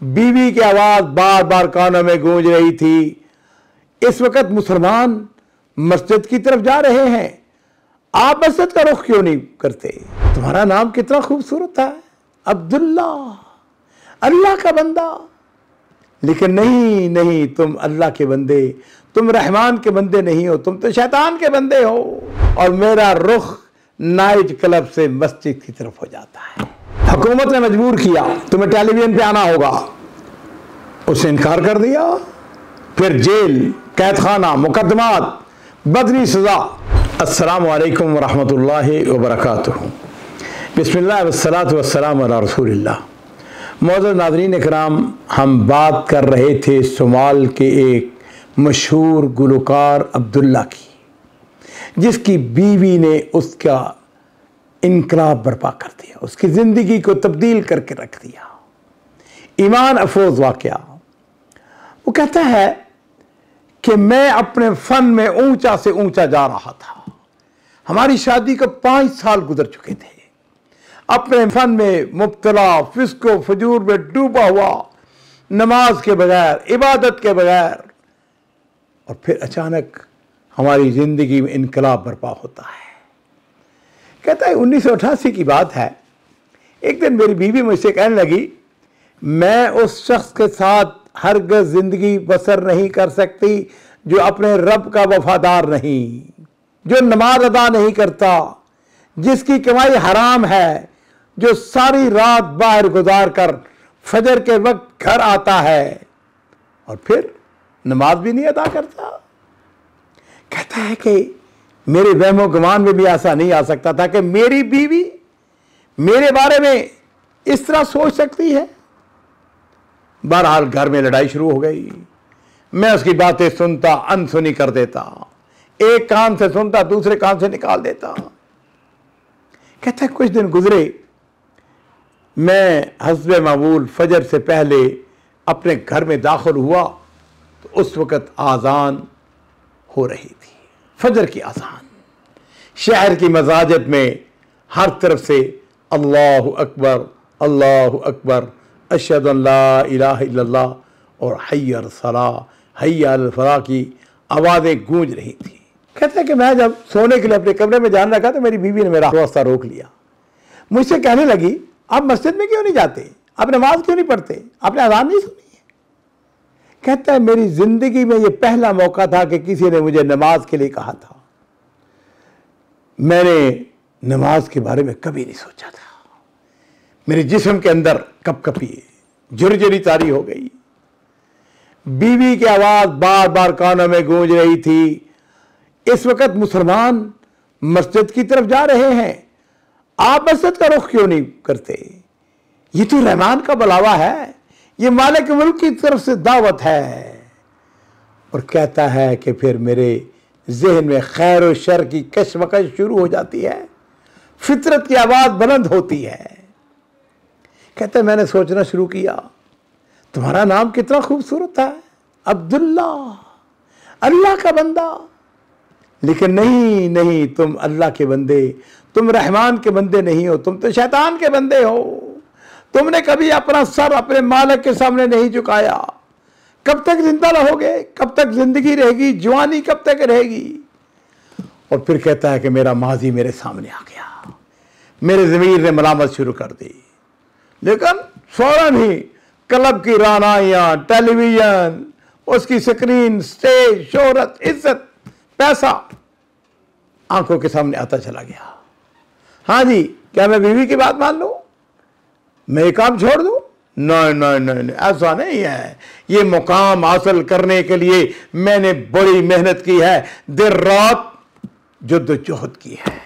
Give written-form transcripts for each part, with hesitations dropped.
बीवी की आवाज बार बार कानों में गूंज रही थी। इस वक्त मुसलमान मस्जिद की तरफ जा रहे हैं, आप मस्जिद का रुख क्यों नहीं करते? तुम्हारा नाम कितना खूबसूरत है, अब्दुल्ला, अल्लाह का बंदा। लेकिन नहीं नहीं, तुम अल्लाह के बंदे, तुम रहमान के बंदे नहीं हो, तुम तो शैतान के बंदे हो। और मेरा रुख नाइट क्लब से मस्जिद की तरफ हो जाता है। हुकूमत ने मजबूर किया, तुम्हें टेलीविजन पे आना होगा। उसने इनकार कर दिया, फिर जेल, कैदखाना, मुकदमात, बदनी सजा। अस्सलामु अलैकुम वरहमतुल्लाहि वबरकातुहू। बिस्मिल्लाह वस्सलातु वस्सलामु अला रसूलिल्लाह। मौजूद नाज़रीन इकराम, हम बात कर रहे थे सोमाल के एक मशहूर गुलकार अब्दुल्ला की, जिसकी बीवी ने उसका इनकलाब बर्पा कर दिया, उसकी ज़िंदगी को तब्दील करके रख दिया। ईमान अफरोज़ वाक़या। वो कहता है कि मैं अपने फ़न में ऊंचा से ऊंचा जा रहा था। हमारी शादी को 5 साल गुजर चुके थे। अपने फ़न में मुब्तला, फिस्को फजूर में डूबा हुआ, नमाज के बगैर, इबादत के बगैर। और फिर अचानक हमारी ज़िंदगी में इनकलाब बर्पा होता है। कहता है 1988 की बात है। एक दिन मेरी बीवी मुझसे कहने लगी, मैं उस शख्स के साथ हरगिज़ ज़िंदगी बसर नहीं कर सकती जो अपने रब का वफादार नहीं, जो नमाज अदा नहीं करता, जिसकी कमाई हराम है, जो सारी रात बाहर गुजार कर फजर के वक्त घर आता है और फिर नमाज भी नहीं अदा करता। कहता है कि मेरे वहमो गुमान में भी ऐसा नहीं आ सकता था कि मेरी बीवी मेरे बारे में इस तरह सोच सकती है। बहरहाल घर में लड़ाई शुरू हो गई। मैं उसकी बातें सुनता, अनसुनी कर देता, एक कान से सुनता, दूसरे कान से निकाल देता। कहता है कुछ दिन गुजरे, मैं हस्बे मामूल फजर से पहले अपने घर में दाखिल हुआ तो उस वक़्त आज़ान हो रही थी, फजर की आज़ान। शहर की मसाजिद में हर तरफ से अल्लाहु अकबर, अल्लाहु अकबर, अशहदु अल्ला इलाहा इल्लल्लाह और हय्या अलस सलाह, हय्या अलल फलाह की आवाज़ें गूंज रही थी। कहता है कि मैं जब सोने के लिए अपने कमरे में जाने लगा तो मेरी बीवी ने मेरा रास्ता रोक लिया। मुझसे कहने लगी, आप मस्जिद में क्यों नहीं जाते, आप नमाज क्यों नहीं पढ़ते, आपने अज़ान नहीं सुनी है? कहता है मेरी ज़िंदगी में ये पहला मौका था कि किसी ने मुझे नमाज के लिए कहा था। मैंने नमाज के बारे में कभी नहीं सोचा था। मेरे जिस्म के अंदर कपकपी, झुरझुरी तारी हो गई। बीवी की आवाज़ बार बार कानों में गूंज रही थी। इस वक्त मुसलमान मस्जिद की तरफ जा रहे हैं, आप मस्जिद का रुख क्यों नहीं करते? ये तो रहमान का बुलावा है, ये मालिक मुल्क की तरफ से दावत है। और कहता है कि फिर मेरे जहन में खैर और शर की कशमकश शुरू हो जाती है, फितरत की आवाज़ बुलंद होती है। कहते हैं मैंने सोचना शुरू किया, तुम्हारा नाम कितना खूबसूरत है, अब्दुल्ला, अल्लाह का बंदा। लेकिन नहीं नहीं, तुम अल्लाह के बंदे, तुम रहमान के बंदे नहीं हो, तुम तो शैतान के बंदे हो। तुमने कभी अपना सर अपने मालिक के सामने नहीं झुकाया। कब तक जिंदा रहोगे, कब तक जिंदगी रहेगी, जवानी कब तक रहेगी? और फिर कहता है कि मेरा माजी मेरे सामने आ गया, मेरे ज़मीर ने मलामत शुरू कर दी। लेकिन फौरन ही क्लब की रानाइयाँ, टेलीविजन, उसकी स्क्रीन, स्टेज, शोहरत, इज्जत, पैसा आंखों के सामने आता चला गया। हाँ जी, क्या मैं बीवी की बात मान लूँ, मैं ये काम छोड़ दूँ? नहीं नहीं नहीं, ऐसा नहीं है। ये मुकाम हासिल करने के लिए मैंने बड़ी मेहनत की है, देर रात जद्दोजहद की है।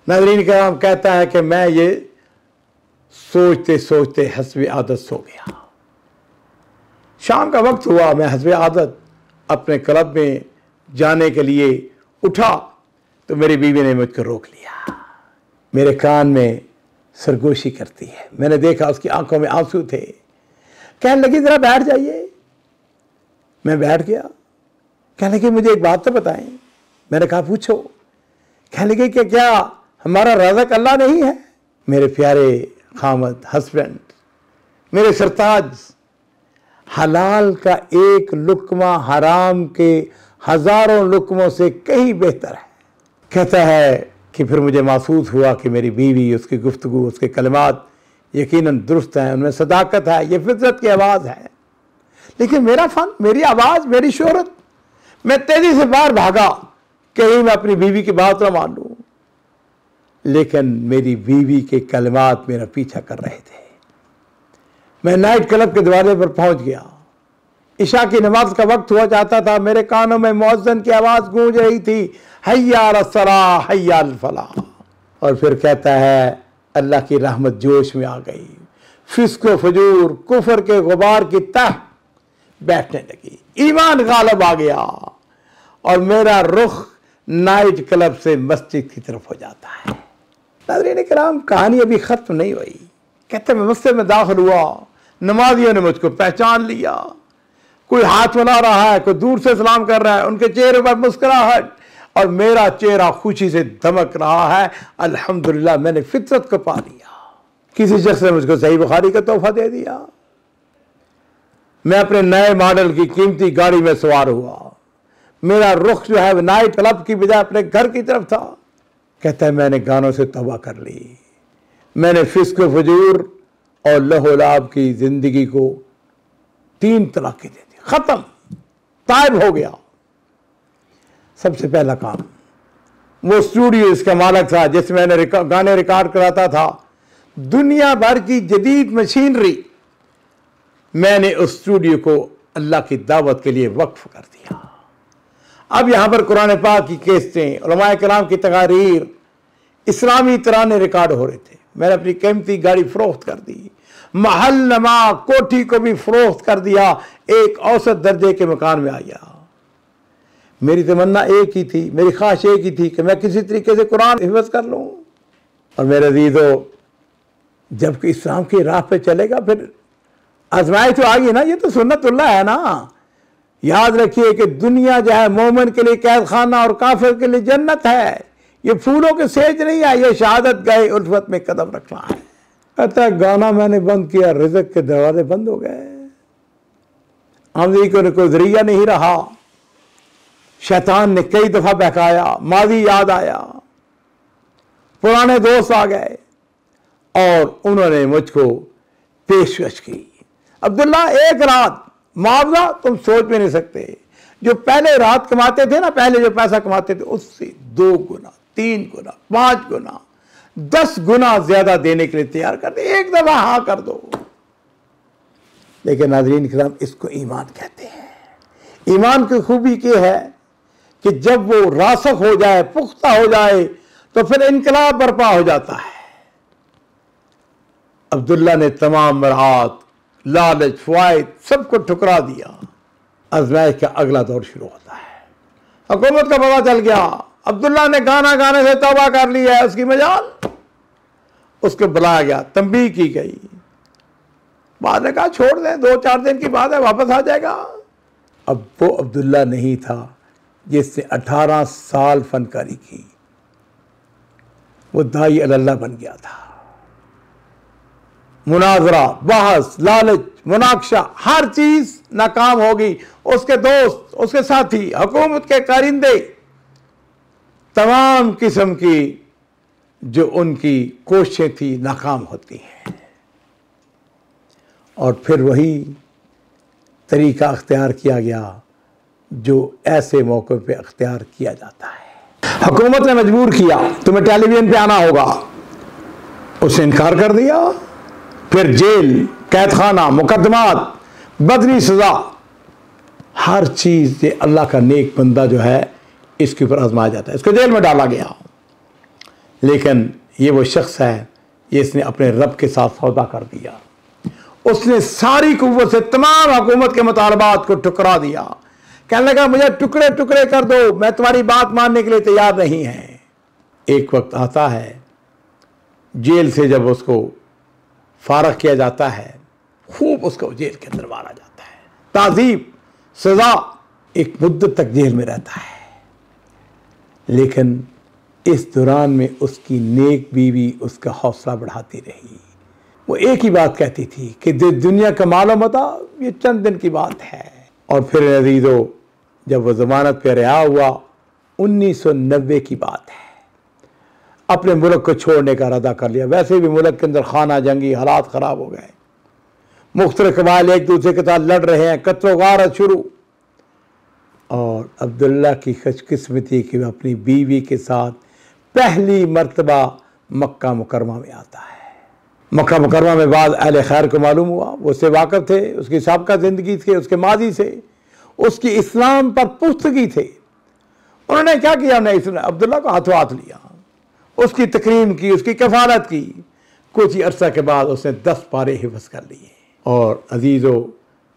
नाज़रीन किराम, कहता है कि मैं ये सोचते सोचते हस्बे आदत सो गया। शाम का वक्त हुआ, मैं हस्बे आदत अपने क्लब में जाने के लिए उठा तो मेरी बीवी ने मुझको रोक लिया। मेरे कान में सरगोशी करती है। मैंने देखा उसकी आंखों में आंसू थे। कहने लगी जरा बैठ जाइए। मैं बैठ गया। कहने लगी मुझे एक बात तो बताएं। मैंने कहा पूछो। कहने लगी कि क्या हमारा राज़िक अल्लाह नहीं है? मेरे प्यारे खामद हस्बैंड, मेरे सरताज, हलाल का एक लुक्मा हराम के हजारों लुक्मों से कहीं बेहतर है। कहता है कि फिर मुझे महसूस हुआ कि मेरी बीवी, उसकी गुफ्तगू, उसके कलमात यकीनन दुरुस्त हैं, उनमें सदाकत है, ये फितरत की आवाज़ है। लेकिन मेरा फन, मेरी आवाज़, मेरी शोहरत, मैं तेजी से बाहर भागा, कहीं मैं अपनी बीवी की बात ना मान लूँ। लेकिन मेरी बीवी के कलमात मेरा पीछा कर रहे थे। मैं नाइट क्लब के दरवाजे पर पहुंच गया। इशा की नमाज का वक्त हुआ जाता था। मेरे कानों में मुअज्जिन की आवाज़ गूंज रही थी, हय्या अलस्सलाह हय्या अल फलाह। और फिर कहता है अल्लाह की रहमत जोश में आ गई, फिस्क व फजूर, कुफर के गुबार की तह बैठने लगी, ईमान गालिब आ गया और मेरा रुख नाइट क्लब से मस्जिद की तरफ हो जाता है। नाज़रीन किराम, कहानी अभी ख़त्म नहीं हुई। कहते मैं मस्जिद में दाखिल हुआ, नमाजियों ने मुझको पहचान लिया। कोई हाथ मिला रहा है, कोई दूर से सलाम कर रहा है, उनके चेहरे पर मुस्कुराहट और मेरा चेहरा खुशी से धमक रहा है। अल्हम्दुलिल्लाह, मैंने फितरत को पा लिया। किसी शख्स ने मुझको सही बुखारी का तोहफा दे दिया। मैं अपने नए मॉडल की कीमती गाड़ी में सवार हुआ। मेरा रुख जो है नाइट क्लब की बजाय अपने घर की तरफ था। कहता है मैंने गानों से तौबा कर ली। मैंने फिस्क फजूर और लहोलाब की जिंदगी को 3 तलाक़ें दे दी, खत्म, तायब हो गया। सबसे पहला काम, वो स्टूडियो इसका मालिक था जिसमें मैंने गाने रिकॉर्ड कराता था, दुनिया भर की जदीद मशीनरी मैंने उस स्टूडियो को अल्लाह की दावत के लिए वक्फ कर दिया। अब यहां पर कुरान पाक की केसेटें, उलमाए किराम की तकारीर, इस्लामी तराने रिकॉर्ड हो रहे थे। मैंने अपनी कीमती गाड़ी फरोख्त कर दी, महल नमा कोठी को भी फरोख्त कर दिया, एक औसत दर्जे के मकान में आ गया। मेरी तमन्ना एक ही थी, मेरी ख्वाहिश एक ही थी कि मैं किसी तरीके से कुरान हिफ्ज़ कर लूँ। और मेरे अज़ीज़ों, जब कि इस्लाम की राह पे चलेगा फिर आजमाइश तो आ गई ना, ये तो सुन्नतुल्लाह है ना। याद रखिए कि दुनिया जो है मोमिन के लिए कैद खाना और काफिर के लिए जन्नत है। ये फूलों के सेज नहीं है, ये शहादत गए उल्फत में कदम रखना है। कहता गाना मैंने बंद किया, रिज़्क़ के दरवाजे बंद हो गए, आमदनी को कोई जरिया नहीं रहा। शैतान ने कई दफा बहकाया, माजी याद आया, पुराने दोस्त आ गए और उन्होंने मुझको पेशकश की। अब्दुल्ला, एक रात मुआवजा तुम सोच भी नहीं सकते। जो पहले रात कमाते थे ना, पहले जो पैसा कमाते थे उससे 2 गुना, 3 गुना, 5 गुना, 10 गुना ज्यादा देने के लिए तैयार कर दे। एक दफा हाँ कर दो। लेकिन नाज़रीन किराम, इसको ईमान कहते हैं। ईमान की खूबी ये है कि जब वो रासख हो जाए, पुख्ता हो जाए, तो फिर इनकलाब बर्पा हो जाता है। अब्दुल्ला ने तमाम मरात, लालच, फ़वाइद सबको ठुकरा दिया। आज़माइश का अगला दौर शुरू होता है। हुकूमत का पता चल गया, अब्दुल्ला ने गाना गाने से तौबा कर लिया है, उसकी मजाल। उसको बुलाया गया, तंबीह की गई। बाद ने कहा छोड़ दें, 2-4 दिन की बात है, वापस आ जाएगा। अब वो अब्दुल्ला नहीं था जिसने 18 साल फनकारी की। वो दाई अल्लाह बन गया था। मुनाजरा, बहस, लालच, मुनाकशा, हर चीज नाकाम होगी। उसके दोस्त, उसके साथी, हुकूमत के कारिंदे, तमाम किस्म की जो उनकी कोशिशें थी नाकाम होती हैं। और फिर वही तरीका अख्तियार किया गया जो ऐसे मौके पे अख्तियार किया जाता है। हुकूमत ने मजबूर किया, तुम्हें टेलीविजन पे आना होगा। उसने इनकार कर दिया। फिर जेल, कैद खाना, मुकदमात, बदनी सजा, हर चीज ये अल्लाह का नेक बंदा जो है इसके ऊपर आजमाया जाता है। इसको जेल में डाला गया। लेकिन ये वो शख्स है जिसने अपने रब के साथ सौदा कर दिया। उसने सारी कुव्वत से तमाम हुकूमत के मुतालबात को ठुकरा दिया। कहने लगा मुझे टुकड़े टुकड़े कर दो, मैं तुम्हारी बात मानने के लिए तैयार नहीं है। एक वक्त आता है जेल से जब उसको फारग किया जाता है, खूब उसको जेल के अंदर मारा जाता है, ताज़ीब, सजा, एक मुद्दत तक जेल में रहता है। लेकिन इस दौरान में उसकी नेक बीवी उसका हौसला बढ़ाती रही। वो एक ही बात कहती थी कि दुनिया का मालो मता ये चंद दिन की बात है। और फिर अजीज़ों, जब वो ज़मानत पे रिहा हुआ, 1990 की बात है, अपने मुल्क को छोड़ने का इरादा कर लिया। वैसे भी मुल्क के अंदर खाना जंगी हालात ख़राब हो गए, मुख्तलिफ कबाइल एक दूसरे के साथ लड़ रहे हैं, कत्ल गारत शुरू। और अब्दुल्ला की खुशकिस्मती कि वह अपनी बीवी के साथ पहली मर्तबा मक्का मुकरमा में आता है। मक्का मुकरमा में बाद अहले खैर को मालूम हुआ, वो उससे वाक़िफ़ थे, उसकी साबिक़ा ज़िंदगी से, उसके माजी से, उसकी इस्लाम पर पुख्तगी थे। उन्होंने क्या किया, उन्होंने अब्दुल्ला को हाथों हाथ लिया, उसकी तकरीम की, उसकी कफ़ालत की। कुछ ही अरसा के बाद उसने 10 पारे हिफ्ज़ कर लिए। और अजीज़ों,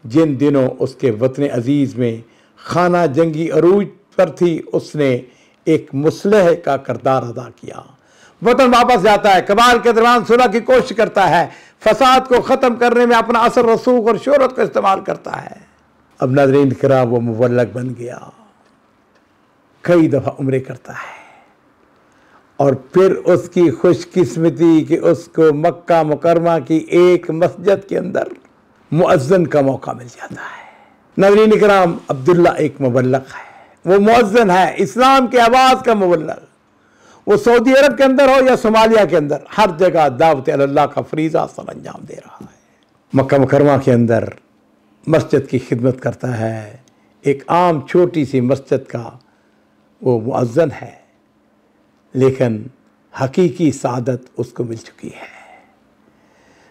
जिन दिनों उसके वतन अजीज़ में खाना जंगी अरूज पर थी, उसने एक मुसलह का किरदार अदा किया। वतन वापस जाता है, कबाइल के दरमियान सुलह की कोशिश करता है, फसाद को ख़त्म करने में अपना असर रसूख और शोहरत का इस्तेमाल करता है। अब नाज़रीन किराम, वो मुबल्लग बन गया, कई दफ़ा उम्रे करता है। और फिर उसकी खुशकिस्मती कि उसको मक्का मुकरमा की एक मस्जिद के अंदर मुअज्जिन का मौका मिल जाता है। नाज़रीन किराम, अब्दुल्ला एक मुबल्लग है, वो मुअज्जिन है, इस्लाम के आवाज़ का मुबल्लग। वो सऊदी अरब के अंदर हो या सोमालिया के अंदर, हर जगह दावत अल्लाह का फरीज़ा सर अंजाम दे रहा है। मक्का मुकरमा के अंदर मस्जिद की खिदमत करता है, एक आम छोटी सी मस्जिद का वो मुअज्जिन है, लेकिन हकीकी सादत उसको मिल चुकी है।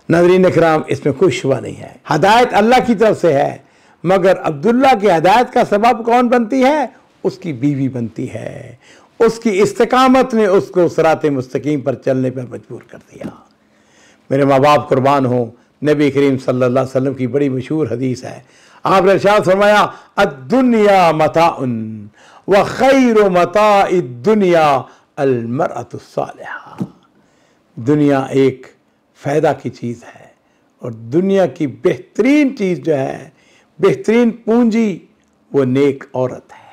नाज़रीन इकराम, इसमें कोई शुबा नहीं है, हदायत अल्लाह की तरफ से है, मगर अब्दुल्ला की हदायत का सबब कौन बनती है? उसकी बीवी बनती है। उसकी इस्तिकामत ने उसको सिराते मुस्तकीम पर चलने पर मजबूर कर दिया। मेरे माँ बाप कुर्बान हो, नबी करीम सल्लल्लाहु अलैहि वसल्लम की बड़ी मशहूर हदीस है, आपने इरशाद फरमाया, अद्दुनिया मताउन व खैरु मताइद दुनिया अल मरअतु सालिहा। दुनिया एक फ़ायदा की चीज़ है, और दुनिया की बेहतरीन चीज़ जो है, बेहतरीन पूंजी, वो नेक औरत है।